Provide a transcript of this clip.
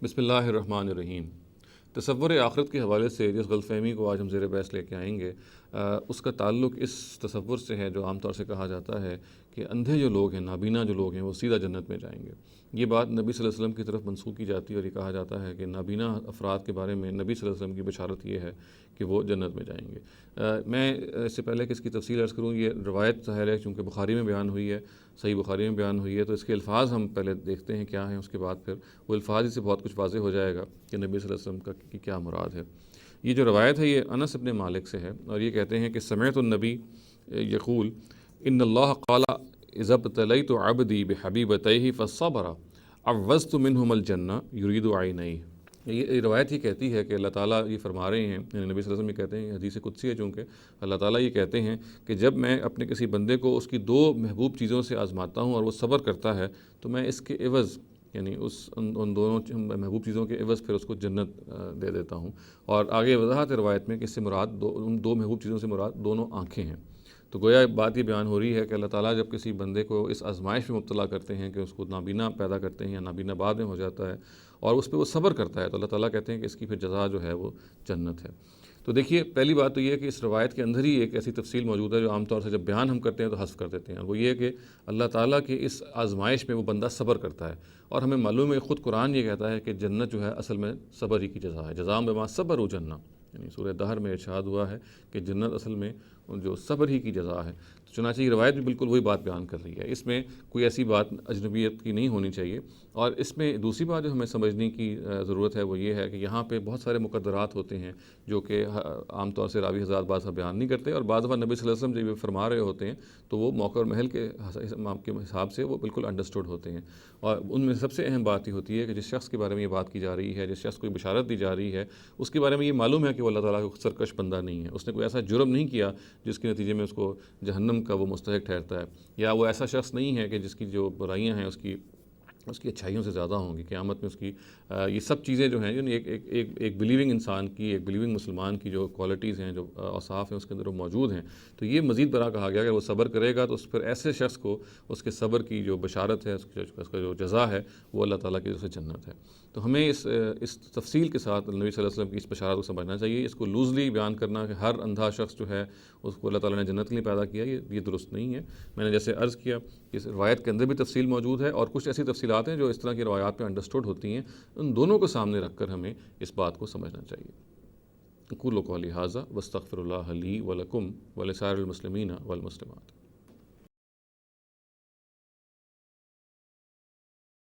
بسم اللہ الرحمن الرحیم۔ تصور آخرت کے حوالے سے جس غلط فہمی کو آج ہم زیر بحث لے کے آئیں گے، اس کا تعلق اس تصور سے ہے جو عام طور سے کہا جاتا ہے کہ اندھے جو لوگ ہیں، نابینا جو لوگ ہیں، وہ سیدھا جنت میں جائیں گے۔ یہ بات نبی صلی اللہ علیہ وسلم کی طرف منسوخ کی جاتی ہے اور یہ کہا جاتا ہے کہ نابینا افراد کے بارے میں نبی صلی اللہ علیہ وسلم کی بشارت یہ ہے کہ وہ جنت میں جائیں گے۔ میں اس سے پہلے کہ اس کی تفصیل عرض کروں، یہ روایت ظاہر ہے چونکہ بخاری میں بیان ہوئی ہے، صحیح بخاری میں بیان ہوئی ہے، تو اس کے الفاظ ہم پہلے دیکھتے ہیں کیا ہیں، اس کے بعد پھر وہ الفاظ ہی سے بہت کچھ واضح ہو جائے گا کہ نبی صلی اللہ علیہ وسلم کی کیا مراد ہے۔ یہ جو روایت ہے یہ انس ابن مالک سے ہے اور یہ کہتے ہیں کہ سمعت النبی یقول ان اللہ قال اذا ابتلیت عبدی بحبیبتیہ فصبر عوضت منہم الجنہ یرید عینیہ۔ یہ روایت ہی کہتی ہے کہ اللہ تعالیٰ یہ فرما رہے ہیں، یعنی نبی صلی اللہ علیہ وسلم یہ کہتے ہیں، حدیث قدسی ہے چونکہ، اللہ تعالیٰ یہ کہتے ہیں کہ جب میں اپنے کسی بندے کو اس کی دو محبوب چیزوں سے آزماتا ہوں اور وہ صبر کرتا ہے تو میں اس کے عوض، یعنی ان دونوں محبوب چیزوں کے عوض پھر اس کو جنت دے دیتا ہوں۔ اور آگے وضاحت روایت میں کہ اس سے مراد ان دو محبوب چیزوں سے مراد دونوں آنکھیں ہیں۔ تو گویا بات یہ بیان ہو رہی ہے کہ اللہ تعالیٰ جب کسی بندے کو اس آزمائش میں مبتلا کرتے ہیں کہ اس کو نابینا پیدا کرتے ہیں یا نابینا بعد میں ہو جاتا ہے اور اس پہ وہ صبر کرتا ہے، تو اللہ تعالیٰ کہتے ہیں کہ اس کی پھر جزا جو ہے وہ جنت ہے۔ تو دیکھیے، پہلی بات تو یہ ہے کہ اس روایت کے اندر ہی ایک ایسی تفصیل موجود ہے جو عام طور سے جب بیان ہم کرتے ہیں تو حذف کر دیتے ہیں، وہ یہ ہے کہ اللہ تعالیٰ کے اس آزمائش میں وہ بندہ صبر کرتا ہے، اور ہمیں معلوم ہے خود قرآن یہ کہتا ہے کہ جنت جو ہے اصل میں صبر ہی کی جزا ہے، جزاء بما صبروا جنہ، یعنی سورہ دہر میں ارشاد ہوا ہے کہ جنت اصل میں جو صبر ہی کی جزا ہے۔ تو چنانچہ یہ روایت بھی بالکل وہی بات بیان کر رہی ہے، اس میں کوئی ایسی بات اجنبیت کی نہیں ہونی چاہیے۔ اور اس میں دوسری بات جو ہمیں سمجھنے کی ضرورت ہے وہ یہ ہے کہ یہاں پہ بہت سارے مقدرات ہوتے ہیں جو کہ عام طور سے راوی حضرات بعض بیان نہیں کرتے، اور بعض دفعہ نبی صلی اللہ علیہ وسلم جب یہ فرما رہے ہوتے ہیں تو وہ موقع اور محل کے حساب سے وہ بالکل انڈرسٹوڈ ہوتے ہیں، اور ان میں سب سے اہم بات یہ ہوتی ہے کہ جس شخص کے بارے میں یہ بات کی جا رہی ہے، جس شخص کو بشارت دی جا رہی ہے، اس کے بارے میں یہ معلوم ہے کہ وہ اللہ تعالیٰ کا سرکش بندہ نہیں ہے، اس نے کوئی ایسا جرم نہیں کیا جس کے نتیجے میں اس کو جہنم کا وہ مستحق ٹھہرتا ہے، یا وہ ایسا شخص نہیں ہے کہ جس کی جو برائیاں ہیں اس کی اچھائیوں سے زیادہ ہوں گی، قیامت میں اس کی یہ سب چیزیں جو ہیں، یعنی ایک بلیونگ انسان کی، ایک بلیونگ مسلمان کی جو کوالٹیز ہیں، جو اوصاف ہیں اس کے اندر وہ موجود ہیں، تو یہ مزید برآں کہا گیا کہ وہ صبر کرے گا تو اس پر ایسے شخص کو اس کے صبر کی جو بشارت ہے، اس کا جو جزا ہے وہ اللہ تعالیٰ کی طرف سے جنت ہے۔ تو ہمیں اس تفصیل کے ساتھ نبی صلی اللہ علیہ وسلم کی اس بشارت کو سمجھنا چاہیے۔ اس کو لوزلی بیان کرنا کہ ہر اندھا شخص جو ہے اس کو اللہ تعالیٰ نے جنت کے لیے پیدا کیا، یہ درست نہیں ہے۔ میں نے جیسے عرض کیا کہ اس روایت کے اندر بھی تفصیل موجود ہے، اور کچھ ایسی تفصیلات ہیں جو اس طرح کی روایات میں انڈرسٹوڈ ہوتی ہیں، ان دونوں کو سامنے رکھ کر ہمیں اس بات کو سمجھنا چاہیے۔ اقول قولی ھذا واستغفر اللہ لی ولکم ولسائر المسلمین والمسلمات۔